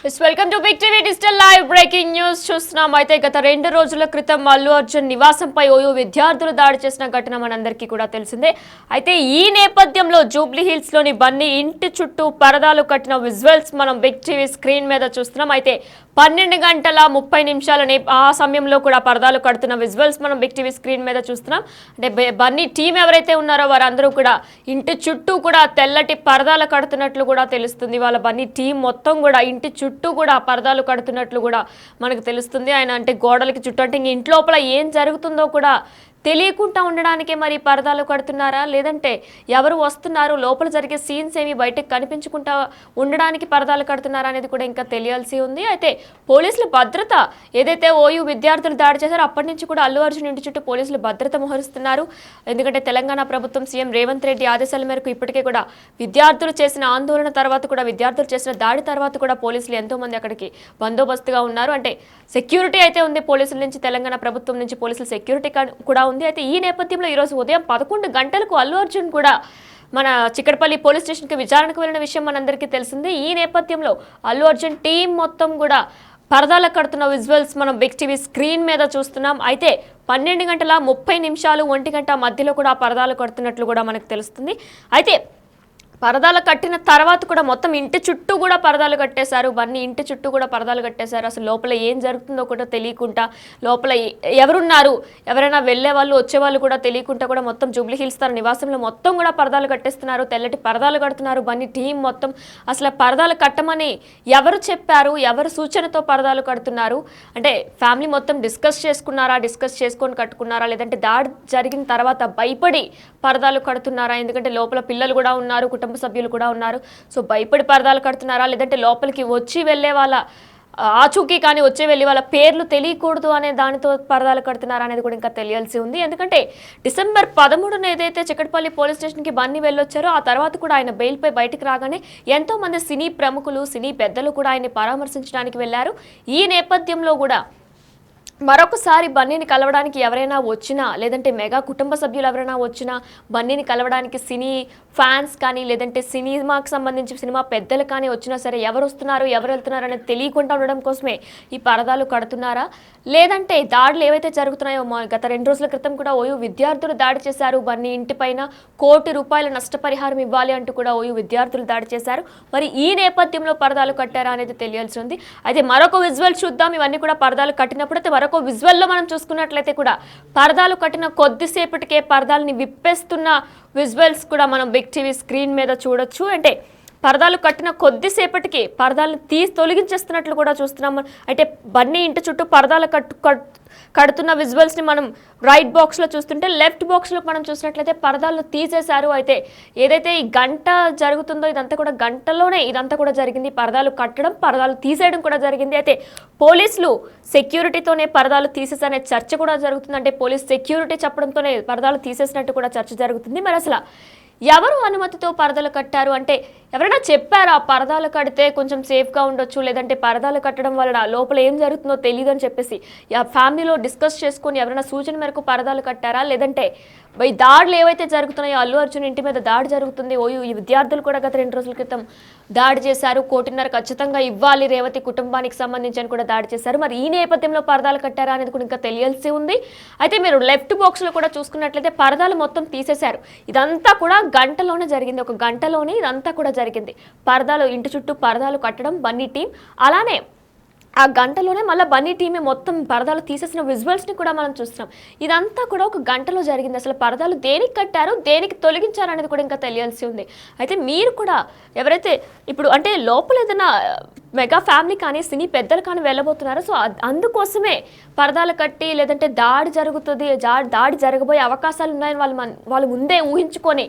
Welcome to Big TV digital live breaking news చూస్తున్నాం. అయితే గత 2 రోజుల క్రితం అల్లు అర్జున్ నివాసంపై ఓయూ విద్యార్థులు దాడి చేసిన ఘటన మనందరికీ కూడా తెలిసిందే. అయితే ఈ నేపథ్యంలో జూబ్లీ హిల్స్ లోని బన్నీ ఇంటి చుట్టూ పరదాలు కట్టిన విజువల్స్ మనం బిగ్ టీవీ స్క్రీన్ మీద చూస్తున్నాం. అయితే 12:30 ఆ సమయంలో కూడా పరదాలు కడుతున్న విజువల్స్ మనం బిగ్ టీవీ స్క్రీన్ మీద చూస్తున్నాం. అంటే బన్నీ టీం ఎవరైతే ఉన్నారో వారందరూ కూడా ఇంటి చుట్టూ కూడా తెల్లటి పరదాలు కడుతున్నట్లు కూడా తెలుస్తుంది. వాళ్ళ బన్నీ టీం మొత్తం కూడా ఇంటి చుట్టూ కూడా పరదాలు కడుతున్నట్లు కూడా మనకు తెలుస్తుంది. ఆయన అంటే గోడలకి చుట్టూ అంటే ఇంటి లోపల ఏం జరుగుతుందో కూడా తెలియకుండా ఉండడానికే మరి పరదాలు కడుతున్నారా, లేదంటే ఎవరు వస్తున్నారు, లోపల జరిగే సీన్స్ ఏమి బయటకు కనిపించకుండా ఉండడానికి పరదాలు కడుతున్నారా అనేది కూడా ఇంకా తెలియాల్సి ఉంది. అయితే పోలీసుల భద్రత ఏదైతే ఓయూ విద్యార్థులు దాడి చేశారో అప్పటి నుంచి కూడా అల్లు అర్జున్ ఇంటి చుట్టూ పోలీసులు భద్రత మోహరిస్తున్నారు. ఎందుకంటే తెలంగాణ ప్రభుత్వం సీఎం రేవంత్ రెడ్డి ఆదేశాల మేరకు ఇప్పటికే కూడా విద్యార్థులు చేసిన ఆందోళన తర్వాత కూడా విద్యార్థులు చేసిన దాడి తర్వాత కూడా పోలీసులు ఎంతో మంది అక్కడికి బందోబస్తుగా ఉన్నారు. అంటే సెక్యూరిటీ అయితే ఉంది పోలీసుల నుంచి, తెలంగాణ ప్రభుత్వం నుంచి పోలీసుల సెక్యూరిటీ కూడా ఉంది. అయితే ఈ నేపథ్యంలో ఈరోజు ఉదయం 11 గంటలకు అల్లు అర్జున్ కూడా మన చిక్కడపల్లి పోలీస్ స్టేషన్కి విచారణకు వెళ్ళిన విషయం మనందరికీ తెలిసింది. ఈ నేపథ్యంలో అల్లు అర్జున్ టీం మొత్తం కూడా పరదాలకు కడుతున్న విజువల్స్ మనం బిగ్ టీవీ స్క్రీన్ మీద చూస్తున్నాం. అయితే 12:30 1 గంట మధ్యలో కూడా పరదాలు కడుతున్నట్లు కూడా మనకు తెలుస్తుంది. అయితే పరదాలు కట్టిన తర్వాత కూడా మొత్తం ఇంటి చుట్టూ కూడా పరదాలు కట్టేశారు. బన్నీ ఇంటి చుట్టూ కూడా పరదాలు కట్టేశారు. అసలు లోపల ఏం జరుగుతుందో కూడా తెలియకుండా, లోపల ఎవరున్నారు, ఎవరైనా వెళ్ళే వాళ్ళు వచ్చేవాళ్ళు కూడా తెలియకుండా కూడా మొత్తం జూబ్లీ హిల్స్ తన నివాసంలో మొత్తం కూడా పరదాలు కట్టేస్తున్నారు. తెల్లటి పరదాలు కడుతున్నారు బన్నీ టీం మొత్తం. అసలు పరదాలు కట్టమని ఎవరు చెప్పారు, ఎవరు సూచనతో పరదాలు కడుతున్నారు అంటే ఫ్యామిలీ మొత్తం డిస్కస్ చేసుకొని కట్టుకున్నారా, లేదంటే దాడి జరిగిన తర్వాత భయపడి పరదాలు కడుతున్నారా? ఎందుకంటే లోపల పిల్లలు కూడా ఉన్నారు, కుటుంబ సభ్యులు కూడా ఉన్నారు. సో భయపడి పరదాలు కడుతున్నారా, లేదంటే లోపలికి వచ్చి వెళ్ళే వాళ్ళ ఆచూకీ కానీ వచ్చే వెళ్ళి వాళ్ళ పేర్లు తెలియకూడదు అనే దానితో పరదాలు కడుతున్నారా అనేది కూడా ఇంకా తెలియాల్సి ఉంది. ఎందుకంటే డిసెంబర్ 13 ఏదైతే చిక్కడపల్లి పోలీస్ స్టేషన్కి బన్నీ వెళ్ళొచ్చారో ఆ తర్వాత కూడా ఆయన బెయిల్పై బయటకు రాగానే ఎంతో మంది సినీ ప్రముఖులు, సినీ పెద్దలు కూడా ఆయన్ని పరామర్శించడానికి వెళ్ళారు. ఈ నేపథ్యంలో కూడా మరొకసారి బన్నీని కలవడానికి ఎవరైనా వచ్చినా, లేదంటే మెగా కుటుంబ సభ్యులు ఎవరైనా వచ్చినా బన్నీని కలవడానికి సినీ ఫ్యాన్స్ కానీ, లేదంటే సినిమాకి సంబంధించి సినిమా పెద్దలు కానీ వచ్చినా సరే ఎవరు వస్తున్నారు, ఎవరు వెళ్తున్నారు అనేది తెలియకుండా ఉండడం కోసమే ఈ పరదాలు కడుతున్నారా, లేదంటే దాడులు ఏవైతే జరుగుతున్నాయో గత 2 రోజుల క్రితం కూడా ఓయూ విద్యార్థులు దాడి చేశారు. బన్నీ ఇంటిపైన ₹1 కోటి నష్టపరిహారం ఇవ్వాలి అంటూ కూడా ఓయూ విద్యార్థులు దాడి చేశారు. మరి ఈ నేపథ్యంలో పరదాలు కట్టారా అనేది తెలియాల్సి ఉంది. అయితే మరొక విజువల్ చూద్దాం. ఇవన్నీ కూడా పరదాలు కట్టినప్పుడు అయితే మరొక విజువల్లో మనం చూసుకున్నట్లయితే కూడా పరదాలు కట్టిన కొద్దిసేపటికే పరదాలని విప్పేస్తున్న విజువల్స్ కూడా మనం బిగ్ టీవీ స్క్రీన్ మీద చూడొచ్చు. అంటే పరదాలు కట్టిన కొద్దిసేపటికి పరదాలను తొలగించేస్తున్నట్లు కూడా చూస్తున్నాం. అంటే బన్నీ ఇంటి చుట్టూ పరదాలు కడుతున్న విజువల్స్ని మనం రైట్ బాక్స్లో చూస్తుంటే లెఫ్ట్ బాక్స్లో మనం చూసినట్లయితే పరదాలను తీసేశారు. అయితే ఏదైతే ఈ గంట జరుగుతుందో ఇదంతా కూడా గంటలోనే ఇదంతా కూడా జరిగింది. పరదాలు కట్టడం, పరదాలు తీసేయడం కూడా జరిగింది. అయితే పోలీసులు సెక్యూరిటీతోనే పరదాలు తీసేసనే చర్చ కూడా జరుగుతుంది. అంటే పోలీస్ సెక్యూరిటీ చెప్పడంతోనే పరదాలు తీసేసినట్టు కూడా చర్చ జరుగుతుంది. మరి అసలు ఎవరు అనుమతితో పరదాలు కట్టారు అంటే ఎవరైనా చెప్పారా పరదాలు కడితే కొంచెం సేఫ్గా ఉండొచ్చు, లేదంటే పరదాలు కట్టడం వల్ల లోపల ఏం జరుగుతుందో తెలియదు అని చెప్పేసి ఫ్యామిలీలో డిస్కస్ చేసుకొని ఎవరైనా సూచన మేరకు పరదాలు కట్టారా, లేదంటే ఈ దాడులు ఏవైతే జరుగుతున్నాయో అల్లు అర్జున్ ఇంటి మీద దాడి జరుగుతుంది, ఈ విద్యార్థులు కూడా గత 2 రోజుల క్రితం దాడి చేశారు, ₹1.5 కోటి ఖచ్చితంగా ఇవ్వాలి రేవతి కుటుంబానికి సంబంధించి అని కూడా దాడి చేశారు. మరి ఈ నేపథ్యంలో పరదాలు కట్టారా అనేది కూడా ఇంకా తెలియాల్సి ఉంది. అయితే మీరు లెఫ్ట్ బాక్స్లో కూడా చూసుకున్నట్లయితే పరదాలు మొత్తం తీసేశారు. ఇదంతా కూడా గంటలోనే జరిగింది, ఒక గంటలోనే ఇదంతా కూడా జరిగింది. పరదాలు ఇంటి చుట్టూ పరదాలు కట్టడం బన్నీ టీం, అలానే ఆ గంటలోనే మళ్ళీ బన్నీ టీమే మొత్తం పరదాలు తీసేసిన విజువల్స్ని కూడా మనం చూస్తున్నాం. ఇదంతా కూడా ఒక గంటలో జరిగింది. అసలు పరదాలు దేనికి కట్టారు, దేనికి తొలగించారు అనేది కూడా ఇంకా తెలియాల్సి ఉంది. అయితే మీరు కూడా ఎవరైతే ఇప్పుడు అంటే లోపల ఏదైనా మెగా ఫ్యామిలీ కానీ సినీ పెద్దలు కానీ వెళ్ళబోతున్నారు, సో అందుకోసమే పరదాలు కట్టి లేదంటే దాడి జరుగుతుంది, దాడి జరగబోయే అవకాశాలు ఉన్నాయని వాళ్ళు ముందే ఊహించుకొని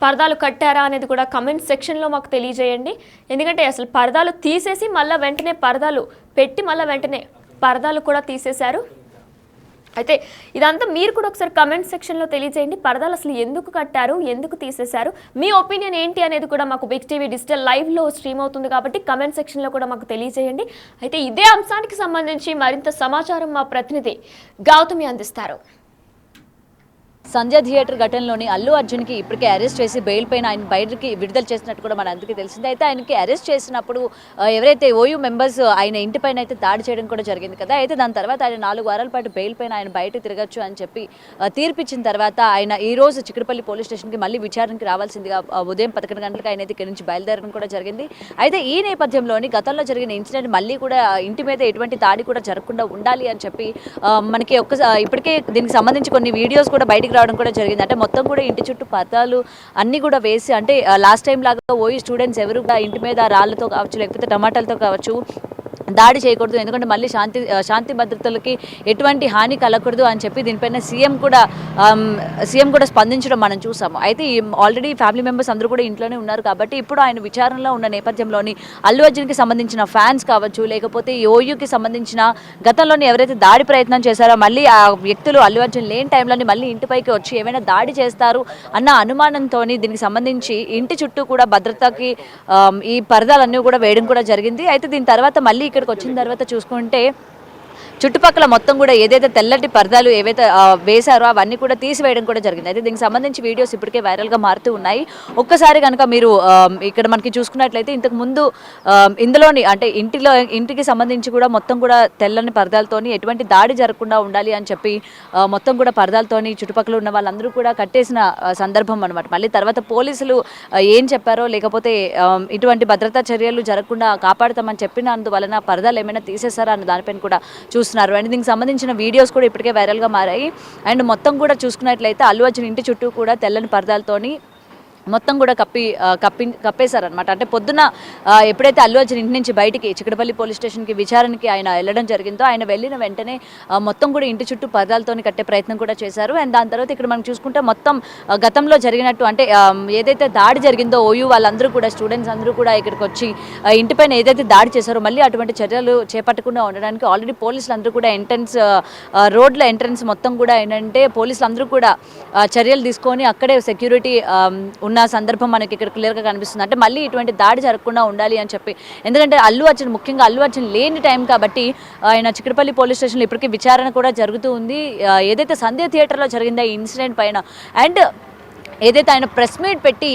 పరదాలు కట్టారా అనేది కూడా కమెంట్ సెక్షన్లో మాకు తెలియజేయండి. ఎందుకంటే అసలు పరదాలు తీసేసి మళ్ళీ వెంటనే పరదాలు పెట్టి మళ్ళీ వెంటనే పరదాలు కూడా తీసేశారు. అయితే ఇదంతా మీరు కూడా ఒకసారి కమెంట్ సెక్షన్లో తెలియజేయండి. పరదాలు అసలు ఎందుకు కట్టారు, ఎందుకు తీసేశారు, మీ ఒపీనియన్ ఏంటి అనేది కూడా మాకు బిగ్ టీవీ డిజిటల్ లైవ్లో స్ట్రీమ్ అవుతుంది కాబట్టి కమెంట్ సెక్షన్లో కూడా మాకు తెలియజేయండి. అయితే ఇదే అంశానికి సంబంధించి మరింత సమాచారం మా ప్రతినిధి గౌతమి అందిస్తారు. సంధ్య థియేటర్ ఘటనలోని అల్లు అర్జున్కి ఇప్పటికే అరెస్ట్ చేసి బెయిల్ పైన ఆయన బయటకి విడుదల చేసినట్టు కూడా మన అందరికీ తెలిసింది. అయితే ఆయనకి అరెస్ట్ చేసినప్పుడు ఎవరైతే ఓయూ మెంబర్స్ ఆయన ఇంటిపైన అయితే దాడి చేయడం కూడా జరిగింది కదా. అయితే దాని తర్వాత ఆయన 4 వారాల పాటు బెయిల్ పైన ఆయన బయట తిరగచ్చు అని చెప్పి తీర్పిచ్చిన తర్వాత ఆయన ఈ రోజు చిక్కడపల్లి పోలీస్ స్టేషన్కి మళ్ళీ విచారణకి రావాల్సిందిగా ఉదయం 11 గంటలకు ఆయన అయితే ఇక్కడి నుంచి బయలుదేరడం కూడా జరిగింది. అయితే ఈ నేపథ్యంలోని గతంలో జరిగిన ఇన్సిడెంట్ మళ్ళీ కూడా ఇంటి మీద ఎటువంటి దాడి కూడా జరగకుండా ఉండాలి అని చెప్పి మనకి ఇప్పటికే దీనికి సంబంధించి కొన్ని వీడియోస్ కూడా బయటికి రావడం కూడా జరిగింది. అంటే మొత్తం కూడా ఇంటి చుట్టూ పరదాలు అన్ని కూడా వేసి, అంటే లాస్ట్ టైం లాగా ఓయూ స్టూడెంట్స్ ఎవరు కూడా ఇంటి మీద రాళ్లతో కావచ్చు లేకపోతే టమాటాలతో కావచ్చు దాడి చేయకూడదు, ఎందుకంటే మళ్ళీ శాంతి భద్రతలకి ఎటువంటి హాని కలగకూడదు అని చెప్పి దీనిపైన సీఎం కూడా స్పందించడం మనం చూసాము. అయితే ఆల్రెడీ ఫ్యామిలీ మెంబర్స్ అందరూ కూడా ఇంట్లోనే ఉన్నారు కాబట్టి ఇప్పుడు ఆయన విచారణలో ఉన్న నేపథ్యంలోని అల్లు అర్జున్కి సంబంధించిన ఫ్యాన్స్ కావచ్చు లేకపోతే ఓయూకి సంబంధించిన గతంలోని ఎవరైతే దాడి ప్రయత్నం చేశారో మళ్ళీ ఆ వ్యక్తులు అల్లు అర్జున్ లేని టైంలోని మళ్ళీ ఇంటిపైకి వచ్చి ఏమైనా దాడి చేస్తారు అన్న అనుమానంతో దీనికి సంబంధించి ఇంటి చుట్టూ కూడా భద్రతకి ఈ పరదాలన్నీ కూడా వేయడం కూడా జరిగింది. అయితే దీని తర్వాత మళ్ళీ ఇక్కడికి వచ్చిన తర్వాత చూసుకుంటే చుట్టుపక్కల మొత్తం కూడా ఏదైతే తెల్లటి పరదాలు ఏవైతే వేశారో అవన్నీ కూడా తీసివేయడం కూడా జరిగింది. అయితే దీనికి సంబంధించి వీడియోస్ ఇప్పటికే వైరల్గా మారుతూ ఉన్నాయి. ఒక్కసారి కనుక మీరు ఇక్కడ మనకి చూసుకున్నట్లయితే ఇంతకు ముందు ఇందులోని అంటే ఇంటికి సంబంధించి కూడా మొత్తం కూడా తెల్లని పరదాలతోని ఎటువంటి దాడి జరగకుండా ఉండాలి అని చెప్పి మొత్తం కూడా పరదాలతోని చుట్టుపక్కల ఉన్న వాళ్ళందరూ కూడా కట్టేసిన సందర్భం అనమాట. మళ్ళీ తర్వాత పోలీసులు ఏం చెప్పారో లేకపోతే ఇటువంటి భద్రతా చర్యలు జరగకుండా కాపాడుతామని చెప్పినందువలన పరదాలు ఏమైనా తీసేస్తారా అన్న దానిపైన కూడా చూస్తున్నారు. అండ్ దీనికి సంబంధించిన వీడియోస్ కూడా ఇప్పటికే వైరల్గా మారాయి. అండ్ మొత్తం కూడా చూసుకున్నట్లయితే అల్లు అర్జున్ ఇంటి చుట్టూ కూడా తెల్లని పరదాలతోని మొత్తం కూడా కప్పేశారనమాట. అంటే పొద్దున ఎప్పుడైతే అల్లు అర్జున్ ఇంటి నుంచి బయటికి చిక్కడపల్లి పోలీస్ స్టేషన్కి విచారణకి ఆయన వెళ్ళడం జరిగిందో ఆయన వెళ్ళిన వెంటనే మొత్తం కూడా ఇంటి చుట్టూ పరదాలతో కట్టే ప్రయత్నం కూడా చేశారు. అండ్ దాని తర్వాత ఇక్కడ మనం చూసుకుంటే మొత్తం గతంలో జరిగినట్టు అంటే ఏదైతే దాడి జరిగిందో ఓయూ వాళ్ళందరూ కూడా స్టూడెంట్స్ అందరూ కూడా ఇక్కడికి వచ్చి ఇంటిపైన ఏదైతే దాడి చేశారో మళ్ళీ అటువంటి చర్యలు చేపట్టకుండా ఉండడానికి ఆల్రెడీ పోలీసులు అందరూ కూడా రోడ్ల ఎంట్రన్స్ మొత్తం కూడా ఏంటంటే పోలీసులు అందరూ కూడా చర్యలు తీసుకొని అక్కడే సెక్యూరిటీ ఉన్న సందర్భం మనకి ఇక్కడ క్లియర్గా కనిపిస్తుంది. అంటే మళ్ళీ ఇటువంటి దాడి జరగకుండా ఉండాలి అని చెప్పి, ఎందుకంటే ముఖ్యంగా అల్లు అర్జున్ లేని టైం కాబట్టి ఆయన చిక్కడపల్లి పోలీస్ స్టేషన్లో ఇప్పటికీ విచారణ కూడా జరుగుతూ ఉంది. ఏదైతే సంధ్య థియేటర్లో జరిగిందో ఈ ఇన్సిడెంట్ పైన అండ్ ఏదైతే ఆయన ప్రెస్ మీట్ పెట్టి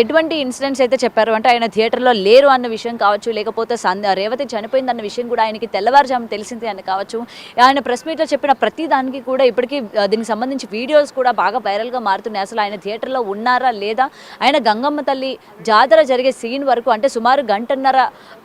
ఎటువంటి ఇన్సిడెంట్స్ అయితే చెప్పారు అంటే ఆయన థియేటర్లో లేరు అన్న విషయం కావచ్చు లేకపోతే రేవతి చనిపోయిందన్న విషయం కూడా ఆయనకి తెల్లవారుజాము తెలిసింది అని కావచ్చు. ఆయన ప్రెస్ మీట్లో చెప్పిన ప్రతి దానికి కూడా ఇప్పటికీ దీనికి సంబంధించి వీడియోస్ కూడా బాగా వైరల్గా మారుతున్నాయి. అసలు ఆయన థియేటర్లో ఉన్నారా లేదా, ఆయన గంగమ్మ తల్లి జాతర జరిగే సీన్ వరకు అంటే సుమారు గంటన్నర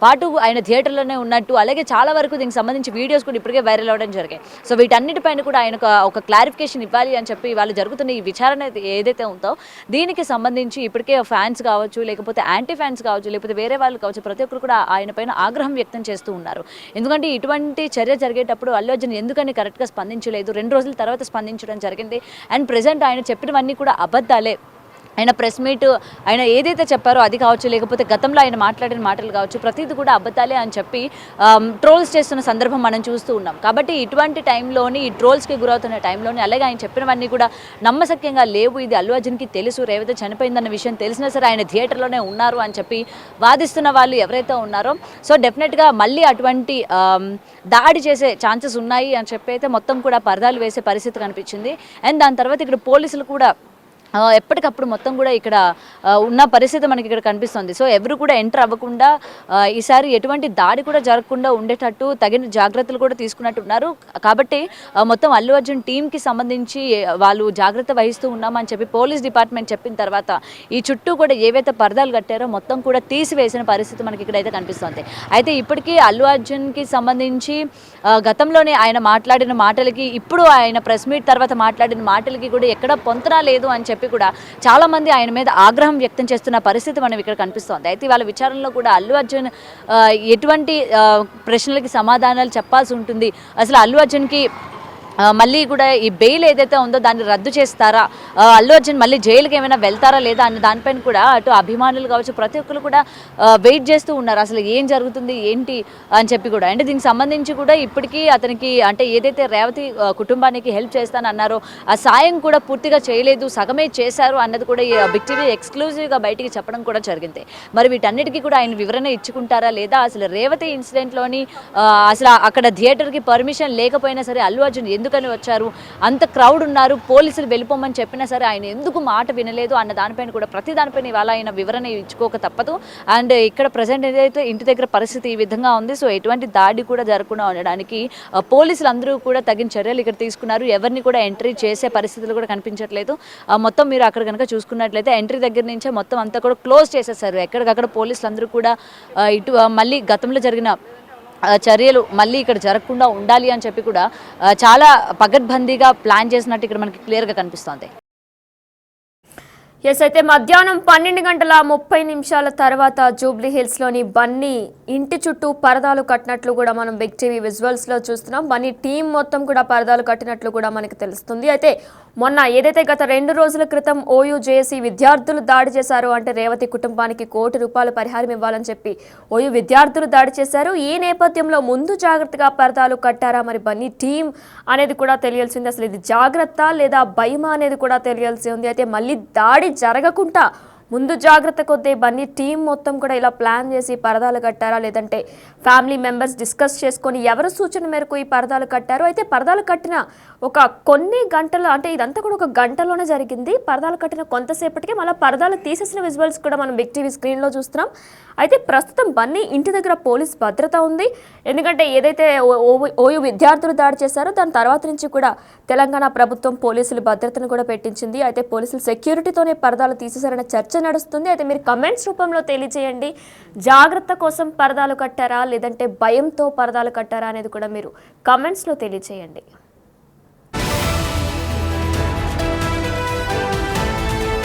పాటు ఆయన థియేటర్లోనే ఉన్నట్టు, అలాగే చాలా వరకు దీనికి సంబంధించి వీడియోస్ కూడా ఇప్పటికే వైరల్ అవ్వడం జరిగాయి. సో వీటన్నిటిపైన కూడా ఆయన ఒక క్లారిఫికేషన్ ఇవ్వాలి అని చెప్పి వాళ్ళు జరుగుతున్న ఈ విచారణ ఏదైతే ఉందో దీనికి సంబంధించి ఇప్పటికే ఫ్యాన్స్ కావచ్చు లేకపోతే యాంటీ ఫ్యాన్స్ కావచ్చు లేకపోతే వేరే వాళ్ళు కావచ్చు ప్రతి ఒక్కరు కూడా ఆయన పైన ఆగ్రహం వ్యక్తం చేస్తూ ఉన్నారు. ఎందుకంటే ఇటువంటి చర్య జరిగేటప్పుడు అల్లు అర్జున్ ఎందుకని కరెక్ట్గా స్పందించలేదు, 2 రోజుల తర్వాత స్పందించడం జరిగింది. అండ్ ప్రెజెంట్ ఆయన చెప్పినవన్నీ కూడా అబద్ధాలే. ఆయన ప్రెస్ మీట్ ఆయన ఏదైతే చెప్పారో అది కావచ్చు లేకపోతే గతంలో ఆయన మాట్లాడిన మాటలు కావచ్చు ప్రతిదీ కూడా అబద్ధాలే అని చెప్పి ట్రోల్స్ చేస్తున్న సందర్భం మనం చూస్తూ ఉన్నాం. కాబట్టి ఇటువంటి టైంలోని ఈ ట్రోల్స్కి గురవుతున్న టైంలోని అలాగే ఆయన చెప్పినవన్నీ కూడా నమ్మశక్యంగా లేవు, ఇది అల్లు అర్జున్కి తెలుసు, రేవతి చనిపోయిందన్న విషయం తెలిసినా సరే ఆయన థియేటర్లోనే ఉన్నారు అని చెప్పి వాదిస్తున్న వాళ్ళు ఎవరైతే ఉన్నారో సో డెఫినెట్గా మళ్ళీ అటువంటి దాడి చేసే ఛాన్సెస్ ఉన్నాయి అని చెప్పి అయితే మొత్తం కూడా పరదాలు వేసే పరిస్థితి కనిపించింది. అండ్ దాని తర్వాత ఇక్కడ పోలీసులు కూడా ఎప్పటికప్పుడు మొత్తం కూడా ఇక్కడ ఉన్న పరిస్థితి మనకి ఇక్కడ కనిపిస్తుంది. సో ఎవరు కూడా ఎంటర్ అవ్వకుండా ఈసారి ఎటువంటి దాడి కూడా జరగకుండా ఉండేటట్టు తగిన జాగ్రత్తలు కూడా తీసుకున్నట్టు ఉన్నారు. కాబట్టి మొత్తం అల్లు అర్జున్ టీంకి సంబంధించి వాళ్ళు జాగ్రత్త వహిస్తూ ఉన్నామని చెప్పి పోలీస్ డిపార్ట్మెంట్ చెప్పిన తర్వాత ఈ చుట్టూ కూడా ఏవైతే పరదాలు కట్టారో మొత్తం కూడా తీసివేసిన పరిస్థితి మనకి ఇక్కడైతే కనిపిస్తుంది. అయితే ఇప్పటికీ అల్లు అర్జున్కి సంబంధించి గతంలోనే ఆయన మాట్లాడిన మాటలకి ఇప్పుడు ఆయన ప్రెస్ మీట్ తర్వాత మాట్లాడిన మాటలకి కూడా ఎక్కడ పొంతన లేదు అని చెప్పి కూడా చాలా మంది ఆయన మీద ఆగ్రహం వ్యక్తం చేస్తున్న పరిస్థితి మనం ఇక్కడ కనిపిస్తోంది. అయితే వాళ్ళ విచారణలో కూడా అల్లు అర్జున్ ఎటువంటి ప్రశ్నలకి సమాధానాలు చెప్పాల్సి ఉంటుంది, అసలు అల్లు అర్జున్కి మళ్ళీ కూడా ఈ బెయిల్ ఏదైతే ఉందో దాన్ని రద్దు చేస్తారా, అల్లు అర్జున్ మళ్ళీ జైలుకి ఏమైనా వెళ్తారా లేదా అన్న దానిపైన కూడా అటు అభిమానులు కావచ్చు ప్రతి ఒక్కరు కూడా వెయిట్ చేస్తూ ఉన్నారు అసలు ఏం జరుగుతుంది ఏంటి అని చెప్పి కూడా. అంటే దీనికి సంబంధించి కూడా ఇప్పటికీ అతనికి అంటే ఏదైతే రేవతి కుటుంబానికి హెల్ప్ చేస్తానన్నారో ఆ సాయం కూడా పూర్తిగా చేయలేదు, సగమే చేశారు అన్నది కూడా బిగ్ టీవీ ఎక్స్క్లూజివ్గా బయటికి చెప్పడం కూడా జరిగింది. మరి వీటన్నిటికీ కూడా ఆయన వివరణ ఇచ్చుకుంటారా లేదా, అసలు రేవతి ఇన్సిడెంట్లోని అసలు అక్కడ థియేటర్కి పర్మిషన్ లేకపోయినా సరే అల్లు అర్జున్ ఎందుకని వచ్చారు, అంత క్రౌడ్ ఉన్నారు, పోలీసులు వెళ్ళిపోమని చెప్పినా సరే ఆయన ఎందుకు మాట వినలేదు అన్న దానిపైన కూడా ప్రతి దానిపైన ఇవాళ ఆయన వివరణ ఇచ్చుకోక తప్పదు. అండ్ ఇక్కడ ప్రజెంట్ ఏదైతే ఇంటి దగ్గర పరిస్థితి ఈ విధంగా ఉంది. సో ఎటువంటి దాడి కూడా జరగకుండా ఉండడానికి పోలీసులు అందరూ కూడా తగిన చర్యలు ఇక్కడ తీసుకున్నారు. ఎవరిని కూడా ఎంట్రీ చేసే పరిస్థితులు కూడా కనిపించట్లేదు. మొత్తం మీరు అక్కడ కనుక చూసుకున్నట్లయితే ఎంట్రీ దగ్గర నుంచే మొత్తం అంతా కూడా క్లోజ్ చేసేసారు. ఎక్కడికక్కడ పోలీసులు అందరూ కూడా ఇటు మళ్ళీ గతంలో జరిగిన చర్యలు మళ్ళీ ఇక్కడ జరగకుండా ఉండాలి అని చెప్పి కూడా చాలా పగడ్బందీగా ప్లాన్ చేసినట్టు ఇక్కడ మనకి క్లియర్గా కనిపిస్తోంది. ఎస్, అయితే మధ్యాహ్నం 12:30 తర్వాత జూబ్లీ హిల్స్లోని బన్నీ ఇంటి చుట్టూ పరదాలు కట్టినట్లు కూడా మనం బిగ్ టీవీ విజువల్స్లో చూస్తున్నాం. బన్నీ టీం మొత్తం కూడా పరదాలు కట్టినట్లు కూడా మనకి తెలుస్తుంది. అయితే మొన్న ఏదైతే గత 2 రోజుల క్రితం ఓయూ జేఏసీ విద్యార్థులు దాడి చేశారో, అంటే రేవతి కుటుంబానికి ₹1 కోటి పరిహారం ఇవ్వాలని చెప్పి ఓయూ విద్యార్థులు దాడి చేశారు. ఈ నేపథ్యంలో ముందు జాగ్రత్తగా పరదాలు కట్టారా మరి బన్నీ టీం అనేది కూడా తెలియాల్సింది. అసలు ఇది జాగ్రత్త లేదా భయమా అనేది కూడా తెలియాల్సి ఉంది. అయితే మళ్ళీ దాడి జరగకుండా ముందు జాగ్రత్త కొద్దీ బన్నీ టీం మొత్తం కూడా ఇలా ప్లాన్ చేసి పరదాలు కట్టారా, లేదంటే ఫ్యామిలీ మెంబర్స్ డిస్కస్ చేసుకొని ఎవరి సూచన మేరకు ఈ పరదాలు కట్టారు. అయితే పరదాలు కట్టిన ఒక కొన్ని గంటలు, అంటే ఇదంతా కూడా ఒక గంటలోనే జరిగింది. పరదాలు కట్టిన కొంతసేపటికి మళ్ళీ పరదాలు తీసేసిన విజువల్స్ కూడా మనం బిగ్ టీవీ స్క్రీన్లో చూస్తున్నాం. అయితే ప్రస్తుతం బన్నీ ఇంటి దగ్గర పోలీస్ భద్రత ఉంది. ఎందుకంటే ఏదైతే ఓయూ విద్యార్థులు దాడి చేశారో దాని తర్వాత నుంచి కూడా తెలంగాణ ప్రభుత్వం పోలీసులు భద్రతను కూడా పెట్టించింది. అయితే పోలీసులు సెక్యూరిటీతోనే పరదాలు తీసేశారనే చర్చ నడుస్తుంది. అయితే మీరు కమెంట్స్ రూపంలో తెలియజేయండి. జాగ్రత్త కోసం పరదాలు కట్టారా, లేదంటే భయంతో పరదాలు కట్టారా అనేది కూడా మీరు కమెంట్స్లో తెలియజేయండి.